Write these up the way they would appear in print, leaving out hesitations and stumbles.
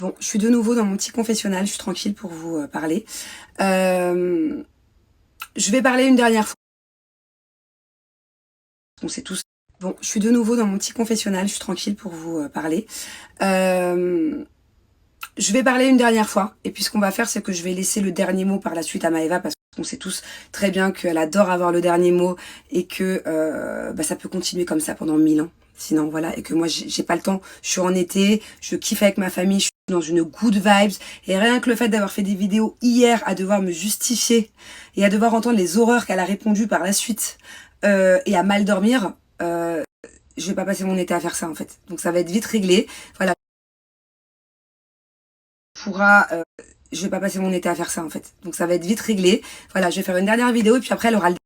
Bon, je suis de nouveau dans mon petit confessionnal, je suis tranquille pour vous parler. Je vais parler une dernière fois. On sait tous. Bon, je suis de nouveau dans mon petit confessionnal, je suis tranquille pour vous parler. Je vais parler une dernière fois, et puis ce qu'on va faire, c'est que je vais laisser le dernier mot par la suite à Maëva, parce qu'on sait tous très bien qu'elle adore avoir le dernier mot, et que ça peut continuer comme ça pendant 1000 ans. Sinon, voilà, et que moi, j'ai pas le temps, je suis en été, je kiffe avec ma famille, je suis dans une good vibes, et rien que le fait d'avoir fait des vidéos hier, à devoir me justifier, et à devoir entendre les horreurs qu'elle a répondu par la suite, et à mal dormir, je vais pas passer mon été à faire ça, en fait. Donc ça va être vite réglé, voilà. Je vais pas passer mon été à faire ça, en fait. Donc ça va être vite réglé, voilà, je vais faire une dernière vidéo, et puis après, elle aura le...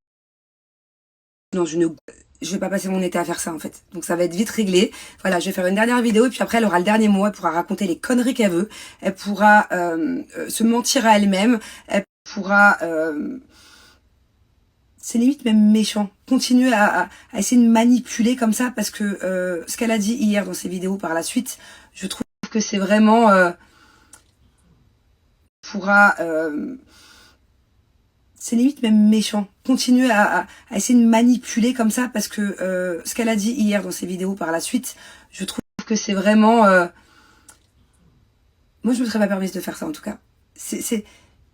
Je vais pas passer mon été à faire ça, en fait. Donc ça va être vite réglé. Voilà, je vais faire une dernière vidéo et puis après elle aura le dernier mot. Elle pourra raconter les conneries qu'elle veut. Elle pourra se mentir à elle-même. Elle pourra... c'est limite même méchant. Continuer à essayer de manipuler comme ça parce que ce qu'elle a dit hier dans ses vidéos par la suite, je trouve que c'est vraiment... c'est limite même méchant. Continuer à essayer de manipuler comme ça parce que ce qu'elle a dit hier dans ses vidéos par la suite, je trouve que c'est vraiment... moi, je me serais pas permise de faire ça en tout cas.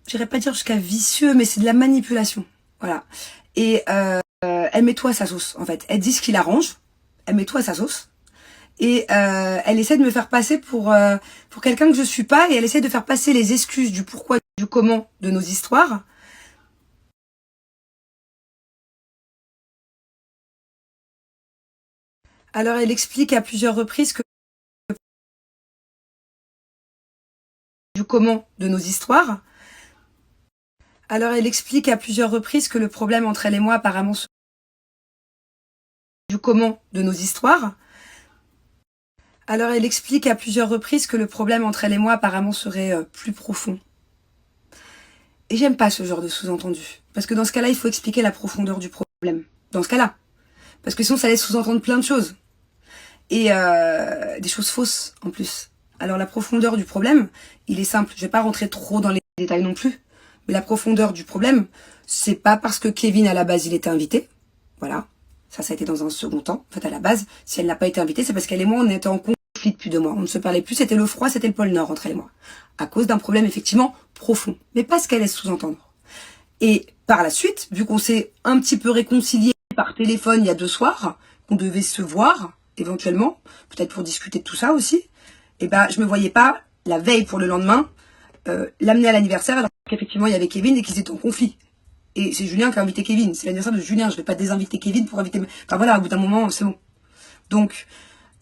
J'irais pas dire jusqu'à vicieux, mais c'est de la manipulation. Voilà. Et elle met tout à sa sauce, en fait. Elle dit ce qui l'arrange, elle met tout à sa sauce. Et elle essaie de me faire passer pour quelqu'un que je suis pas, et elle essaie de faire passer les excuses du pourquoi, du comment de nos histoires. Alors elle explique à plusieurs reprises que du comment de nos histoires. Alors elle explique à plusieurs reprises que le problème entre elle et moi apparemment du comment de nos histoires. Alors elle explique à plusieurs reprises que le problème entre elle et moi apparemment serait plus profond. Et j'aime pas ce genre de sous-entendu. Parce que dans ce cas-là, il faut expliquer la profondeur du problème. Dans ce cas-là. Parce que sinon, ça laisse sous-entendre plein de choses. Et des choses fausses, en plus. Alors la profondeur du problème, il est simple. Je vais pas rentrer trop dans les détails non plus. Mais la profondeur du problème, c'est pas parce que Kevin, à la base, il était invité. Voilà. Ça a été dans un second temps. En fait, à la base, si elle n'a pas été invitée, c'est parce qu'elle et moi, on était en conflit depuis 2 mois. On ne se parlait plus. C'était le froid, c'était le pôle Nord entre elle et moi. À cause d'un problème, effectivement, profond. Mais pas ce qu'elle laisse sous-entendre. Et par la suite, vu qu'on s'est un petit peu réconcilié par téléphone il y a 2 soirs, qu'on devait se voir, éventuellement, peut-être pour discuter de tout ça aussi, et ben, je me voyais pas, la veille pour le lendemain, l'amener à l'anniversaire, alors qu'effectivement, il y avait Kevin et qu'ils étaient en conflit. Et c'est Julien qui a invité Kevin. C'est l'anniversaire de Julien. Je vais pas désinviter Kevin pour inviter... Enfin voilà, au bout d'un moment, c'est bon. Donc,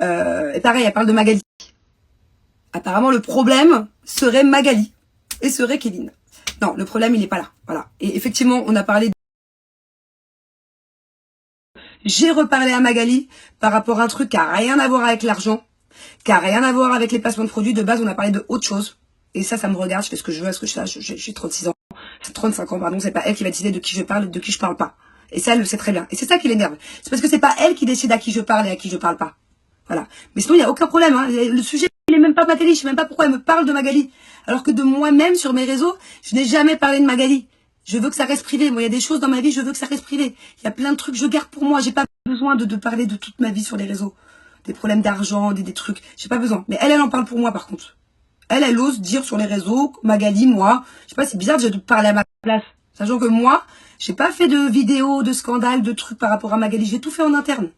et pareil, elle parle de Magali. Apparemment, le problème serait Magali et serait Kevin. Non, le problème, il est pas là. Voilà. Et effectivement, on a parlé... J'ai reparlé à Magali par rapport à un truc qui a rien à voir avec l'argent, qui a rien à voir avec les placements de produits. De base, on a parlé de autre chose. Et ça me regarde. Je fais ce que je veux, ce que je sais. J'ai 36 ans. 35 ans, pardon. C'est pas elle qui va décider de qui je parle et de qui je parle pas. Et ça, elle le sait très bien. Et c'est ça qui l'énerve. C'est parce que c'est pas elle qui décide à qui je parle et à qui je parle pas. Voilà. Mais sinon, il y a aucun problème, hein. Le sujet, il est même pas Magali. Je sais même pas pourquoi elle me parle de Magali. Alors que de moi-même, sur mes réseaux, je n'ai jamais parlé de Magali. Je veux que ça reste privé. Moi, il y a des choses dans ma vie, je veux que ça reste privé. Il y a plein de trucs, je garde pour moi. J'ai pas besoin de parler de toute ma vie sur les réseaux. Des problèmes d'argent, des trucs. J'ai pas besoin. Mais elle en parle pour moi, par contre. Elle ose dire sur les réseaux, Magali, moi, je sais pas, c'est bizarre de parler à ma place. Sachant que moi, j'ai pas fait de vidéos, de scandales, de trucs par rapport à Magali. J'ai tout fait en interne.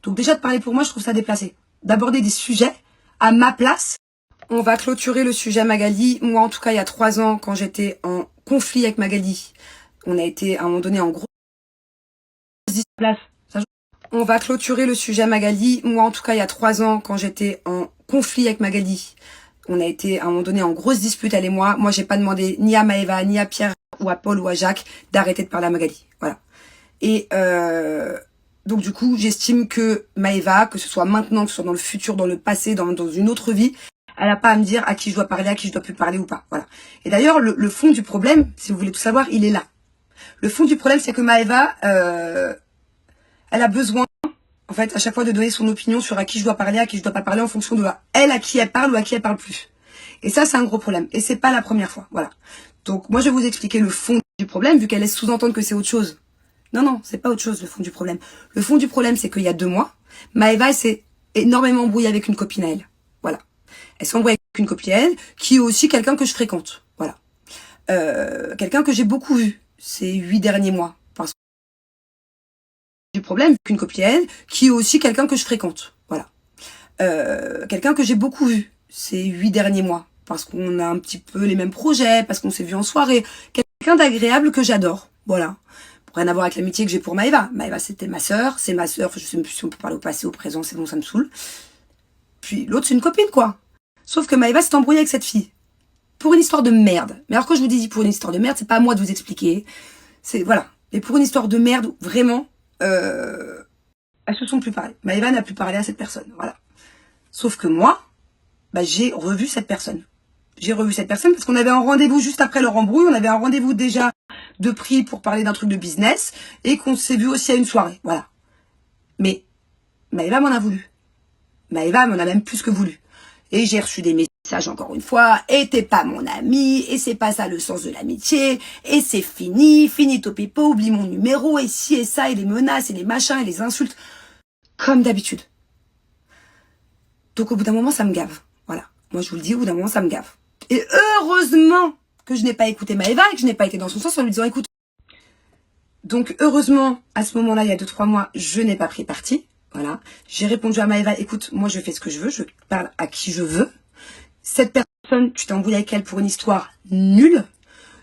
Donc déjà, de parler pour moi, je trouve ça déplacé. D'aborder des sujets à ma place. On va clôturer le sujet Magali. Moi, en tout cas, il y a 3 ans, quand j'étais en conflit avec Magali, on a été, à un moment donné, en gros... place. On va clôturer le sujet Magali. Moi, en tout cas, il y a 3 ans, quand j'étais en conflit avec Magali, on a été, à un moment donné, en grosse dispute, elle et moi. Moi, j'ai pas demandé ni à Maëva, ni à Pierre, ou à Paul, ou à Jacques, d'arrêter de parler à Magali. Voilà. Et donc, du coup, j'estime que Maëva, que ce soit maintenant, que ce soit dans le futur, dans le passé, dans une autre vie, elle a pas à me dire à qui je dois parler, à qui je dois plus parler ou pas. Voilà. Et d'ailleurs, le fond du problème, si vous voulez tout savoir, il est là. Le fond du problème, c'est que Maëva, elle a besoin, en fait, à chaque fois de donner son opinion sur à qui je dois parler, à qui je dois pas parler en fonction de elle à qui elle parle ou à qui elle parle plus. Et ça, c'est un gros problème. Et c'est pas la première fois. Voilà. Donc, moi, je vais vous expliquer le fond du problème, vu qu'elle laisse sous-entendre que c'est autre chose. Non, non, c'est pas autre chose, le fond du problème. Le fond du problème, c'est qu'il y a 2 mois, Maëva s'est énormément embrouillée avec une copine à elle. Voilà. Elle s'est embrouillée avec une copine à elle, qui est aussi quelqu'un que je fréquente. Voilà. Quelqu'un que j'ai beaucoup vu ces 8 derniers mois. Parce que du problème, qu'une copine à elle, qui est aussi quelqu'un que je fréquente. Voilà. Quelqu'un que j'ai beaucoup vu ces 8 derniers mois. Parce qu'on a un petit peu les mêmes projets, parce qu'on s'est vu en soirée. Quelqu'un d'agréable que j'adore. Voilà. Rien à voir avec l'amitié que j'ai pour Maëva. Maëva, c'était ma sœur, c'est ma sœur. Enfin, je sais même plus si on peut parler au passé, au présent, c'est bon, ça me saoule. Puis l'autre, c'est une copine, quoi. Sauf que Maëva s'est embrouillée avec cette fille. Pour une histoire de merde. Mais alors, quand je vous dis pour une histoire de merde, c'est pas à moi de vous expliquer. C'est, voilà. Mais pour une histoire de merde, vraiment, elles se sont plus parlé. Maëva n'a plus parlé à cette personne. Voilà. Sauf que moi, bah, j'ai revu cette personne. J'ai revu cette personne parce qu'on avait un rendez-vous juste après leur embrouille. On avait un rendez-vous déjà de prix pour parler d'un truc de business et qu'on s'est vu aussi à une soirée. Voilà. Mais Maëva m'en a voulu. Maëva m'en a même plus que voulu. Et j'ai reçu des messages encore une fois. Et t'es pas mon ami. Et c'est pas ça le sens de l'amitié. Et c'est fini. Finito pipo. Oublie mon numéro. Et ci et ça. Et les menaces et les machins et les insultes. Comme d'habitude. Donc au bout d'un moment, ça me gave. Voilà. Moi, je vous le dis, au bout d'un moment, ça me gave. Et heureusement que je n'ai pas écouté Maëva et que je n'ai pas été dans son sens en lui disant écoute. Donc heureusement, à ce moment-là, il y a 2-3 mois, je n'ai pas pris parti. Voilà. J'ai répondu à Maëva, écoute, moi je fais ce que je veux, je parle à qui je veux. Cette personne, tu t'es embrouillé avec elle pour une histoire nulle.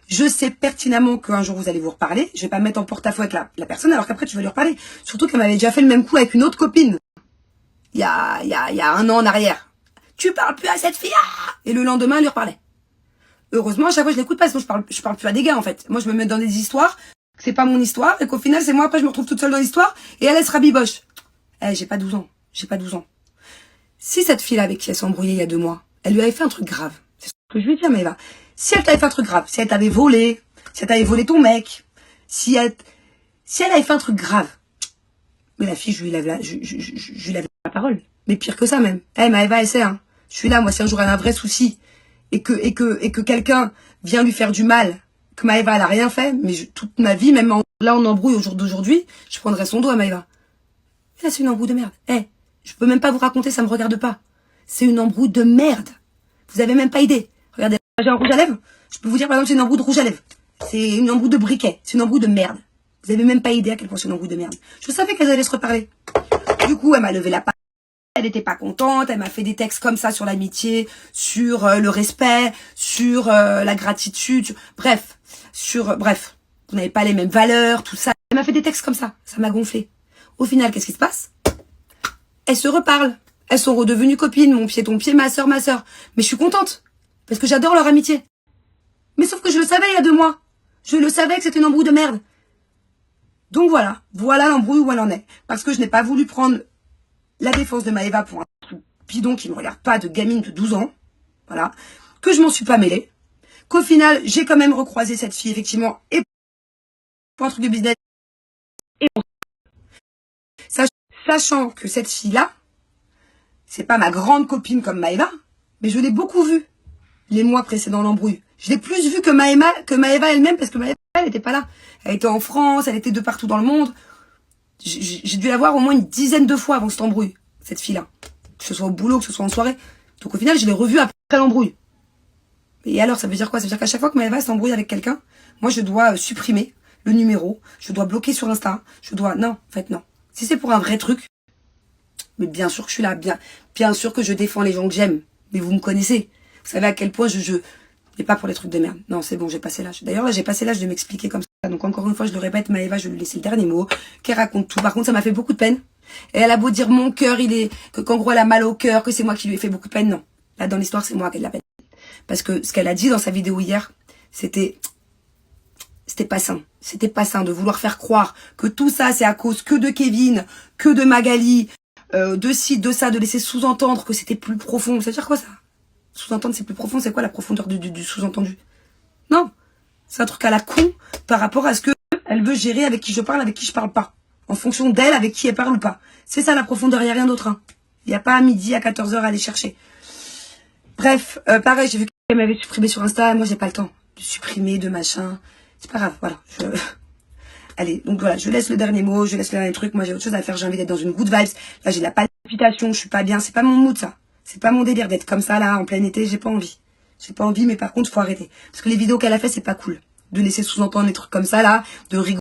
Je sais pertinemment qu'un jour vous allez vous reparler. Je vais pas me mettre en porte-à-faux avec la personne alors qu'après tu vas lui reparler. Surtout qu'elle m'avait déjà fait le même coup avec une autre copine. Il y a 1 an en arrière. Tu parles plus à cette fille, ah. Et le lendemain, elle lui reparlait. Heureusement, à chaque fois, je l'écoute pas, sinon je parle plus à des gars, en fait. Moi, je me mets dans des histoires, que c'est pas mon histoire, et qu'au final, c'est moi, après, je me retrouve toute seule dans l'histoire, et elle se rabiboche. Eh, j'ai pas 12 ans. J'ai pas 12 ans. Si cette fille-là, avec qui elle s'est embrouillée il y a 2 mois, elle lui avait fait un truc grave. C'est ce que je lui dis à Maëva. Si elle t'avait fait un truc grave, si elle t'avait volé, si elle t'avait volé ton mec, si elle avait fait un truc grave, mais la fille, je lui lève la parole. Mais pire que ça, même. Eh, Maëva, elle sait, hein. Je suis là, moi, si un jour elle a un vrai souci, et que quelqu'un vient lui faire du mal, que Maëva, elle a rien fait, mais toute ma vie, même là, en embrouille au jour d'aujourd'hui, je prendrais son dos à Maëva. Et là, c'est une embrouille de merde. Je peux même pas vous raconter, ça me regarde pas. C'est une embrouille de merde. Vous avez même pas idée. Regardez, j'ai un rouge à lèvres. Je peux vous dire, par exemple, c'est une embrouille de rouge à lèvres. C'est une embrouille de briquet. C'est une embrouille de merde. Vous avez même pas idée à quel point c'est une embrouille de merde. Je savais qu'elles allaient se reparler. Du coup, elle m'a levé la patte. Elle n'était pas contente, elle m'a fait des textes comme ça sur l'amitié, sur le respect, sur la gratitude, bref, vous n'avez pas les mêmes valeurs, tout ça. Elle m'a fait des textes comme ça m'a gonflé. Au final, qu'est-ce qui se passe? Elles se reparlent, elles sont redevenues copines, mon pied, ton pied, ma sœur. Mais je suis contente, parce que j'adore leur amitié. Mais sauf que je le savais il y a 2 mois. Je le savais que c'était une embrouille de merde. Donc voilà l'embrouille où elle en est. Parce que je n'ai pas voulu prendre la défense de Maëva pour un truc bidon qui me regarde pas, de gamine de 12 ans. Voilà. Que je m'en suis pas mêlée. Qu'au final, j'ai quand même recroisé cette fille, effectivement, et pour un truc de business. Et sachant que cette fille-là, c'est pas ma grande copine comme Maëva, mais je l'ai beaucoup vue les mois précédant l'embrouille. Je l'ai plus vue que Maëva elle-même, parce que Maëva, elle était pas là. Elle était en France, elle était de partout dans le monde. J'ai dû la voir au moins une dizaine de fois avant cette embrouille, cette fille-là. Que ce soit au boulot, que ce soit en soirée. Donc au final, je l'ai revue après l'embrouille. Et alors, ça veut dire quoi? Ça veut dire qu'à chaque fois que Maëva s'embrouille avec quelqu'un, moi je dois supprimer le numéro, je dois bloquer sur Insta, non, en fait non. Si c'est pour un vrai truc, mais bien sûr que je suis là, bien sûr que je défends les gens que j'aime. Mais vous me connaissez. Vous savez à quel point mais pas pour les trucs de merde. Non, c'est bon, j'ai passé l'âge. D'ailleurs, là, j'ai passé l'âge de m'expliquer comme ça. Donc, encore une fois, je le répète, Maëva, je vais lui laisser le dernier mot, qu'elle raconte tout. Par contre, ça m'a fait beaucoup de peine. Et elle a beau dire mon cœur, qu'en gros, elle a mal au cœur, que c'est moi qui lui ai fait beaucoup de peine. Non. Là, dans l'histoire, c'est moi qui ai de la peine. Parce que ce qu'elle a dit dans sa vidéo hier, c'était pas sain. C'était pas sain de vouloir faire croire que tout ça, c'est à cause que de Kevin, que de Magali, de ci, de ça, de laisser sous-entendre que c'était plus profond. Ça veut dire quoi, ça? Sous-entendre, c'est plus profond, c'est quoi la profondeur du sous-entendu? Non, c'est un truc à la con par rapport à ce que elle veut gérer, avec qui je parle pas. En fonction d'elle, avec qui elle parle ou pas. C'est ça la profondeur, il n'y a rien d'autre. Hein. Il n'y a pas à midi, à 14h à aller chercher. Bref, pareil, j'ai vu qu'elle m'avait supprimé sur Insta. Moi, j'ai pas le temps de supprimer, de machin. C'est pas grave, voilà. Allez, donc voilà, je laisse le dernier mot, je laisse le dernier truc. Moi, j'ai autre chose à faire. J'ai envie d'être dans une good vibes. Là, j'ai de la palpitation, je suis pas bien. C'est pas mon mood, ça. C'est pas mon délire d'être comme ça, là, en plein été. J'ai pas envie. J'ai pas envie, mais par contre, faut arrêter. Parce que les vidéos qu'elle a fait, c'est pas cool. De laisser sous-entendre les trucs comme ça, là, de rigoler.